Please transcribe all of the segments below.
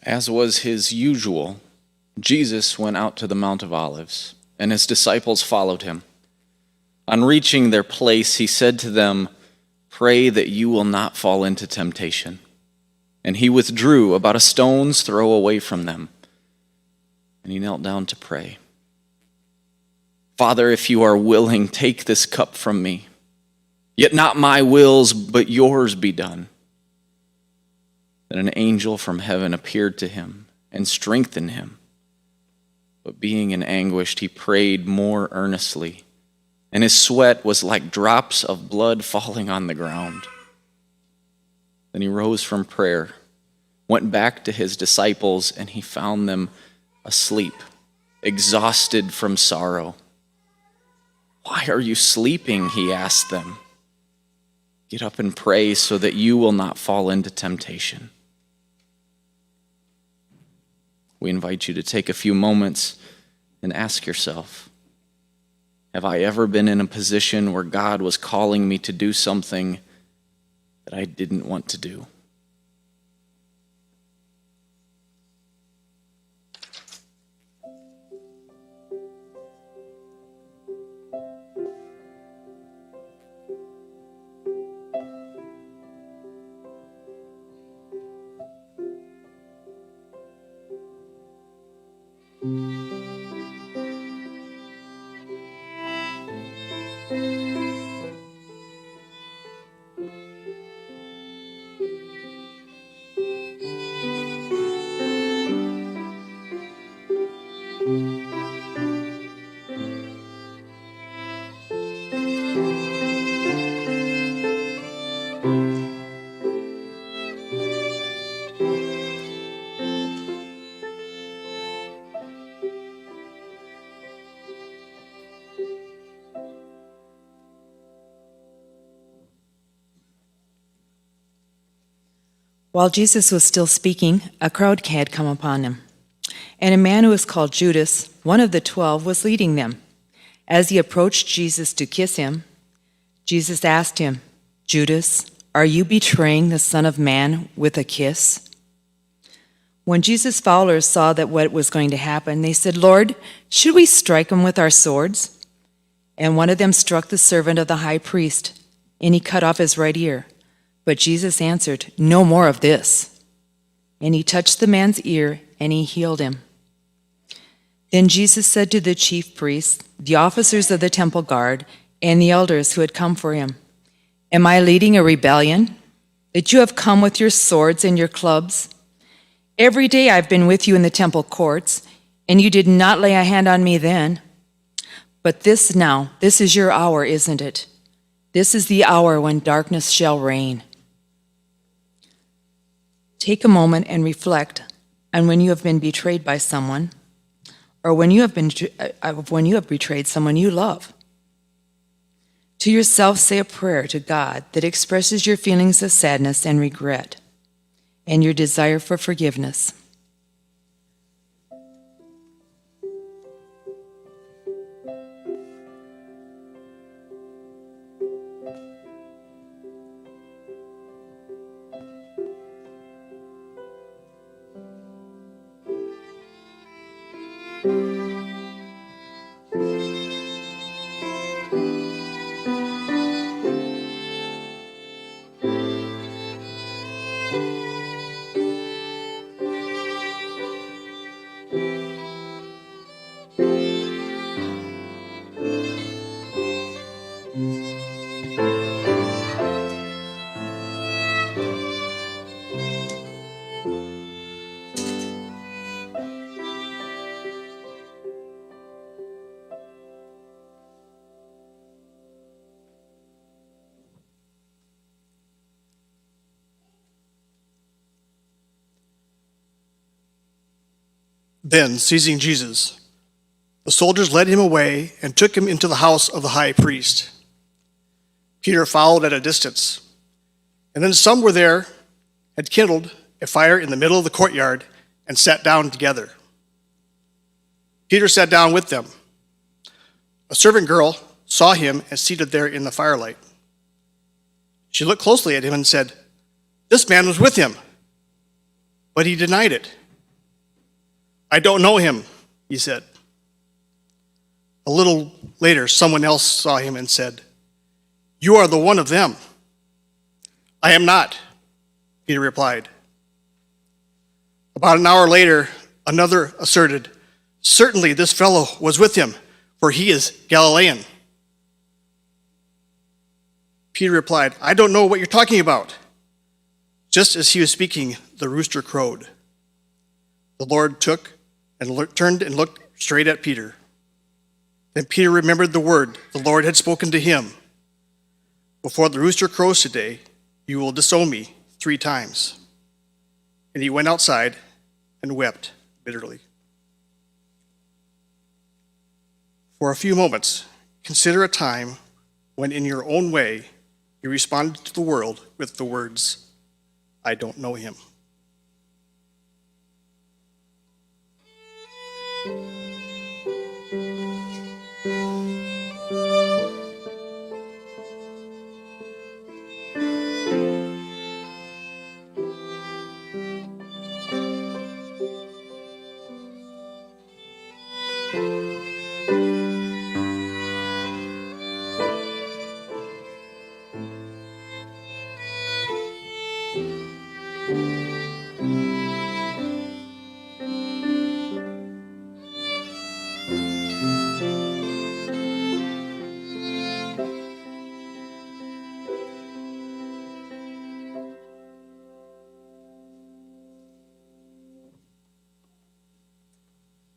As was his usual, Jesus went out to the Mount of Olives, and his disciples followed him. On reaching their place, he said to them, "Pray that you will not fall into temptation." And he withdrew about a stone's throw away from them, and he knelt down to pray. "Father, if you are willing, take this cup from me. Yet not my wills, but yours be done." Then an angel from heaven appeared to him and strengthened him. But being in anguish, he prayed more earnestly, and his sweat was like drops of blood falling on the ground. Then he rose from prayer, went back to his disciples, and he found them asleep, exhausted from sorrow. "Why are you sleeping?" he asked them. "Get up and pray so that you will not fall into temptation." We invite you to take a few moments and ask yourself, have I ever been in a position where God was calling me to do something that I didn't want to do? While Jesus was still speaking, a crowd had come upon him, and a man who was called Judas, one of the 12, was leading them. As he approached Jesus to kiss him, Jesus asked him, "Judas, are you betraying the Son of Man with a kiss?" When Jesus' followers saw that what was going to happen, they said, "Lord, should we strike him with our swords?" And one of them struck the servant of the high priest, and he cut off his right ear. But Jesus answered, "No more of this." And he touched the man's ear, and he healed him. Then Jesus said to the chief priests, the officers of the temple guard, and the elders who had come for him, "Am I leading a rebellion, that you have come with your swords and your clubs? Every day I've been with you in the temple courts, and you did not lay a hand on me then. But this is your hour, isn't it? This is the hour when darkness shall reign." Take a moment and reflect on when you have been betrayed by someone, or when you have betrayed someone you love. To yourself, say a prayer to God that expresses your feelings of sadness and regret, and your desire for forgiveness. Then, seizing Jesus, the soldiers led him away and took him into the house of the high priest. Peter followed at a distance, and then some were there, had kindled a fire in the middle of the courtyard and sat down together. Peter sat down with them. A servant girl saw him and seated there in the firelight. She looked closely at him and said, "This man was with him." But he denied it. "I don't know him," he said. A little later, someone else saw him and said, "You are the one of them." "I am not," Peter replied. About an hour later, another asserted, "Certainly this fellow was with him, for he is Galilean." Peter replied, "I don't know what you're talking about." Just as he was speaking, the rooster crowed. The Lord took and turned and looked straight at Peter. Then Peter remembered the word the Lord had spoken to him. "Before the rooster crows today, you will disown me 3 times." And he went outside and wept bitterly. For a few moments, consider a time when in your own way you responded to the world with the words, "I don't know him."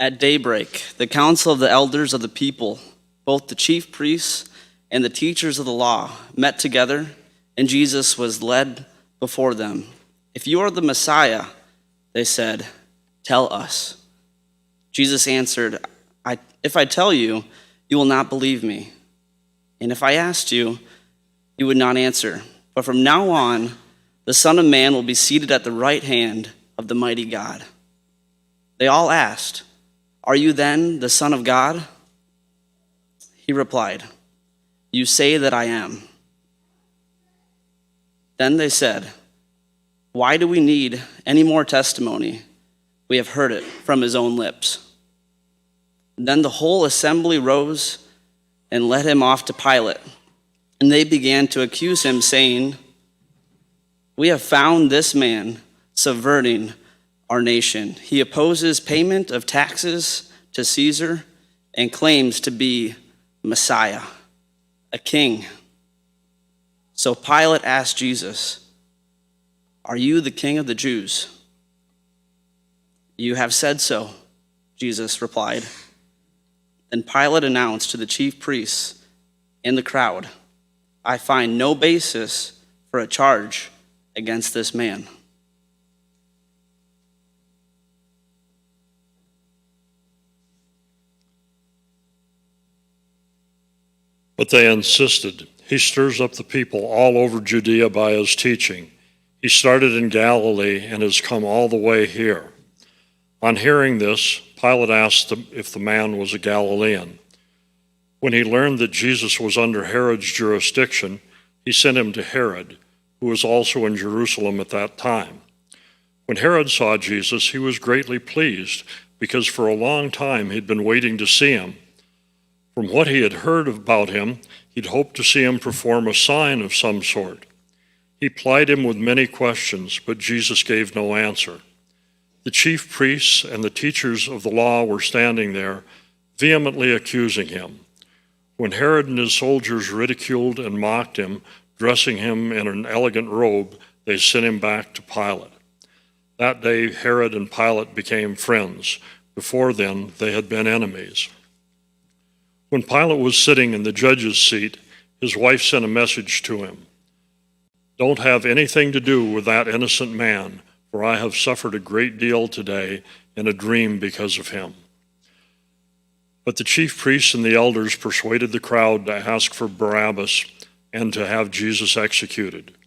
At daybreak, the council of the elders of the people, both the chief priests and the teachers of the law, met together, and Jesus was led before them. "If you are the Messiah," they said, "tell us." Jesus answered, "If I tell you, you will not believe me. And if I asked you, you would not answer. But from now on, the Son of Man will be seated at the right hand of the mighty God." They all asked, "Are you then the Son of God?" He replied, "You say that I am." Then they said, "Why do we need any more testimony? We have heard it from his own lips." Then the whole assembly rose and led him off to Pilate. And they began to accuse him, saying, "We have found this man subverting our nation. He opposes payment of taxes to Caesar and claims to be Messiah, a king." So Pilate asked Jesus, "Are you the king of the Jews?" "You have said so," Jesus replied. Then Pilate announced to the chief priests and the crowd, "I find no basis for a charge against this man." But they insisted, "He stirs up the people all over Judea by his teaching. He started in Galilee and has come all the way here." On hearing this, Pilate asked if the man was a Galilean. When he learned that Jesus was under Herod's jurisdiction, he sent him to Herod, who was also in Jerusalem at that time. When Herod saw Jesus, he was greatly pleased, because for a long time he'd been waiting to see him. From what he had heard about him, he'd hoped to see him perform a sign of some sort. He plied him with many questions, but Jesus gave no answer. The chief priests and the teachers of the law were standing there, vehemently accusing him. When Herod and his soldiers ridiculed and mocked him, dressing him in an elegant robe, they sent him back to Pilate. That day, Herod and Pilate became friends. Before then, they had been enemies. When Pilate was sitting in the judge's seat, his wife sent a message to him. "Don't have anything to do with that innocent man, for I have suffered a great deal today in a dream because of him." But the chief priests and the elders persuaded the crowd to ask for Barabbas and to have Jesus executed.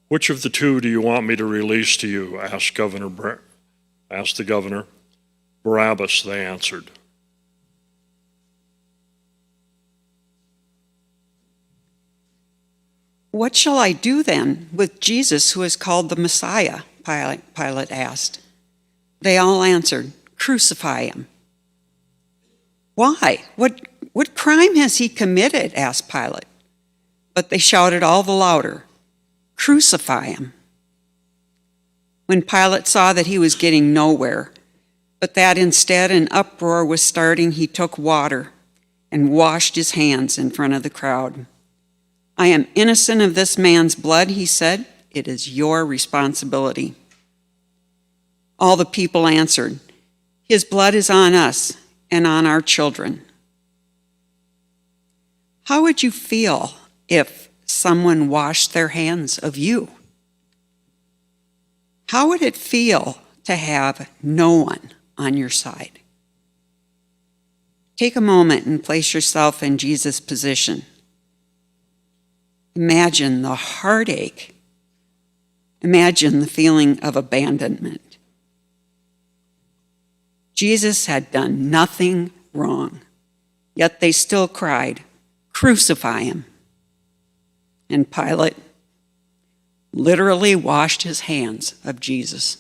"Which of the two do you want me to release to you?" asked the governor. "Barabbas," they answered. "What shall I do then with Jesus, who is called the Messiah?" Pilate asked. They all answered, Crucify him." "Why? What crime has he committed?" asked Pilate. But they shouted all the louder, "Crucify him." When Pilate saw that he was getting nowhere, but that instead an uproar was starting, he took water and washed his hands in front of the crowd. "I am innocent of this man's blood," he said. "It is your responsibility." All the people answered, "His blood is on us and on our children." How would you feel if someone washed their hands of you? How would it feel to have no one on your side? Take a moment and place yourself in Jesus' position. Imagine the heartache. Imagine the feeling of abandonment. Jesus had done nothing wrong, yet they still cried, "Crucify him." And Pilate literally washed his hands of Jesus.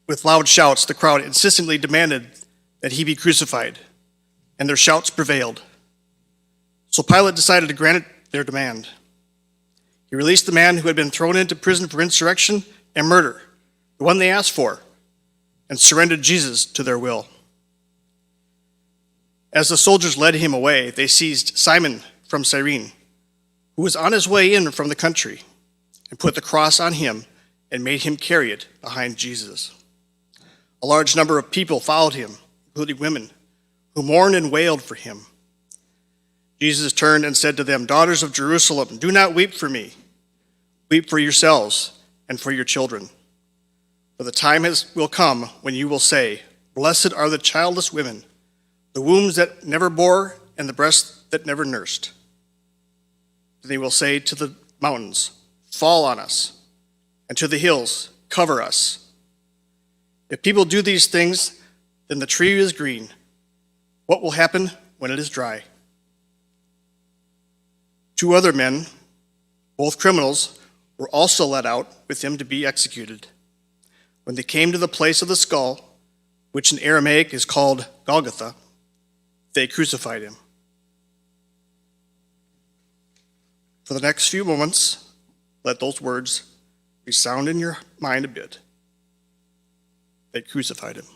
With loud shouts, the crowd insistently demanded that he be crucified, and their shouts prevailed. So Pilate decided to grant their demand. He released the man who had been thrown into prison for insurrection and murder, the one they asked for, and surrendered Jesus to their will. As the soldiers led him away, they seized Simon from Cyrene, who was on his way in from the country, and put the cross on him and made him carry it behind Jesus. A large number of people followed him, including women, who mourned and wailed for him. Jesus turned and said to them, "Daughters of Jerusalem, do not weep for me. Weep for yourselves and for your children. For the time will come when you will say, 'Blessed are the childless women, the wombs that never bore and the breasts that never nursed.' Then they will say to the mountains, 'Fall on us,' and to the hills, 'Cover us.' If people do these things, then the tree is green. What will happen when it is dry?" 2 other men, both criminals, were also led out with him to be executed. When they came to the place of the skull, which in Aramaic is called Golgotha, they crucified him. For the next few moments, let those words resound in your mind a bit. They crucified him.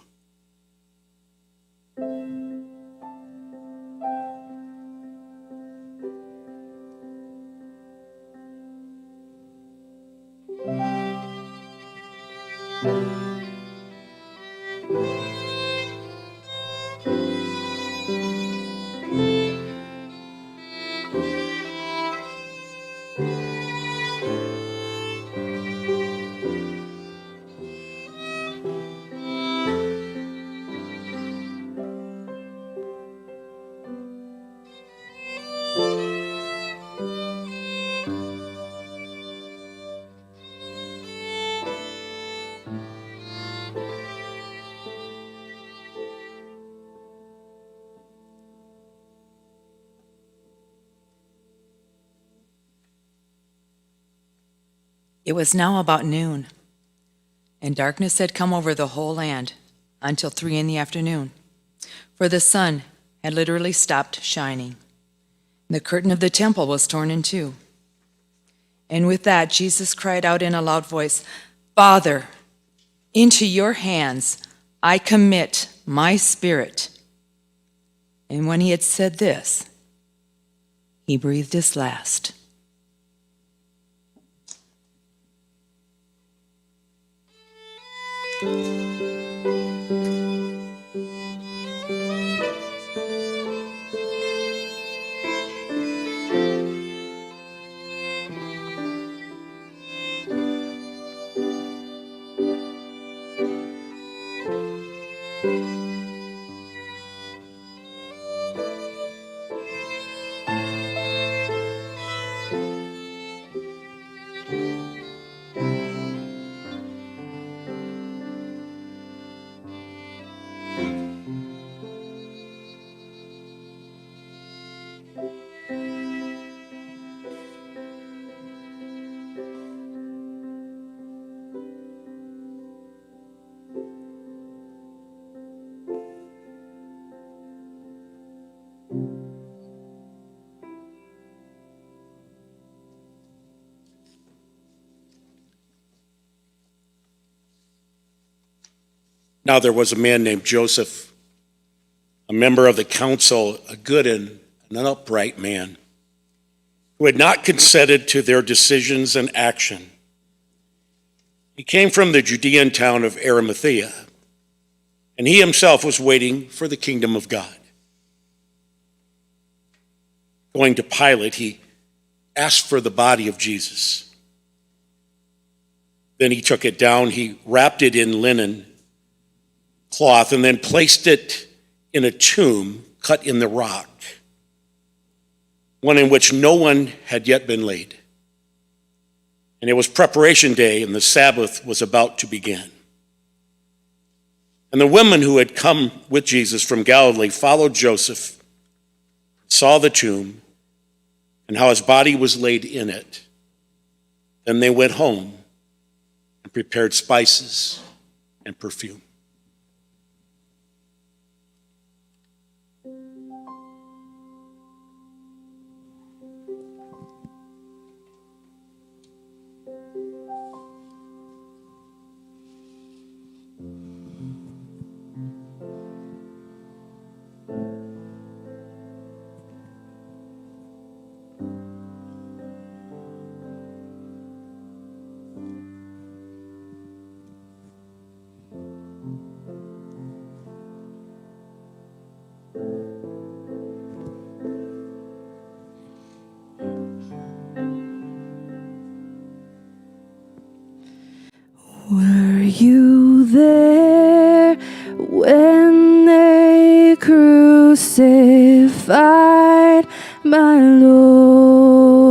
It was now about noon, and darkness had come over the whole land until 3 in the afternoon, for the sun had literally stopped shining. The curtain of the temple was torn in two. And with that, Jesus cried out in a loud voice, "Father, into your hands I commit my spirit." And when he had said this, he breathed his last. Now there was a man named Joseph, a member of the council, a good and an upright man, who had not consented to their decisions and action. He came from the Judean town of Arimathea, and he himself was waiting for the kingdom of God. Going to Pilate, he asked for the body of Jesus. Then he took it down, he wrapped it in linen cloth, and then placed it in a tomb cut in the rock, one in which no one had yet been laid. And it was preparation day, and the Sabbath was about to begin. And the women who had come with Jesus from Galilee followed Joseph, saw the tomb, and how his body was laid in it. Then they went home and prepared spices and perfume. Were you there when they crucified my Lord?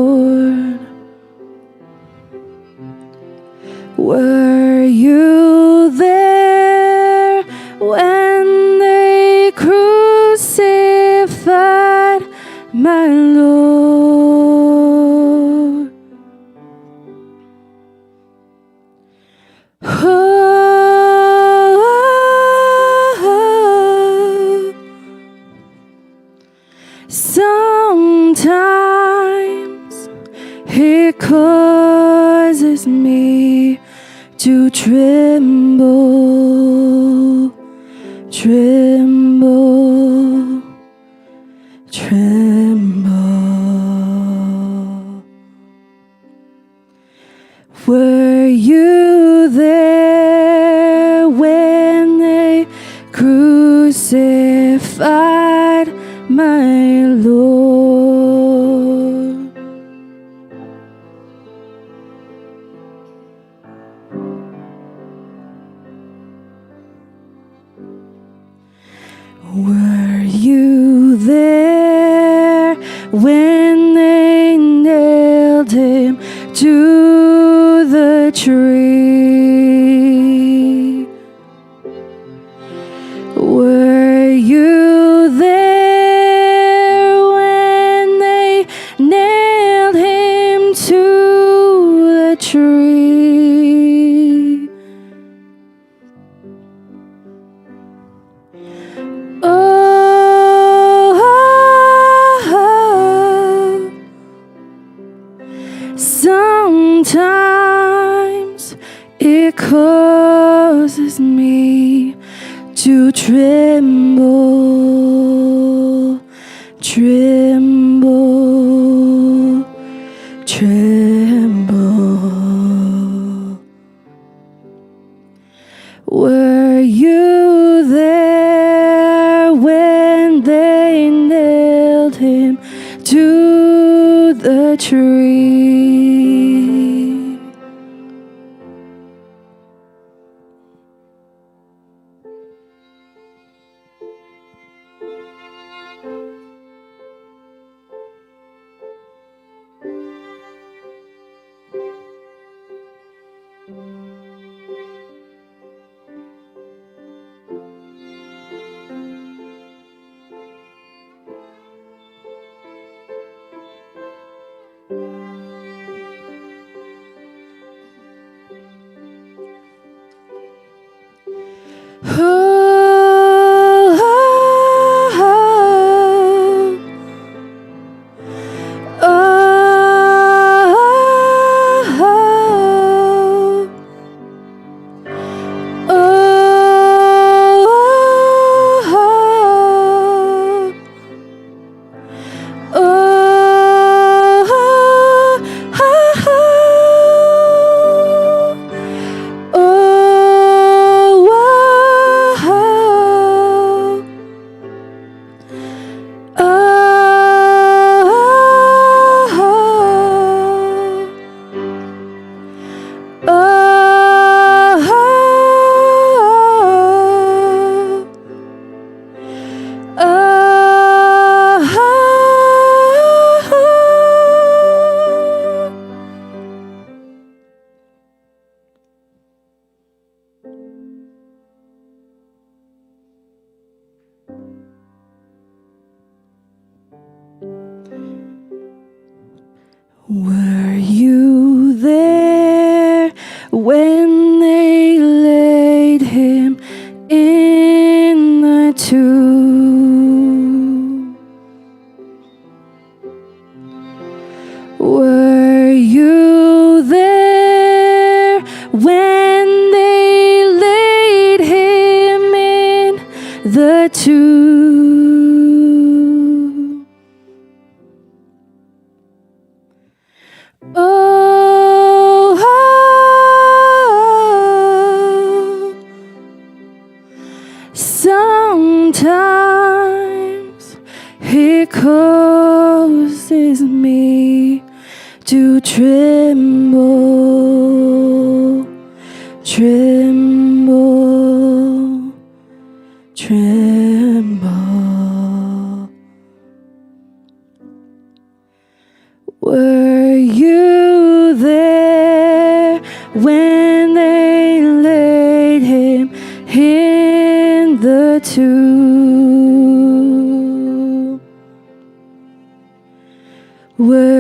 Were you there when they crucified my Lord? Sometimes it causes me to tremble, tremble, tremble. Were you there when they crucified my Lord? Were you there when they nailed him to the tree? Were you there when they nailed him to the tree? the tree. Were you there when they laid him in the tomb? Were you there when they laid him in the tomb? Sometimes it causes me to tremble, tremble, tremble. Were you there when they laid him in the tomb? Were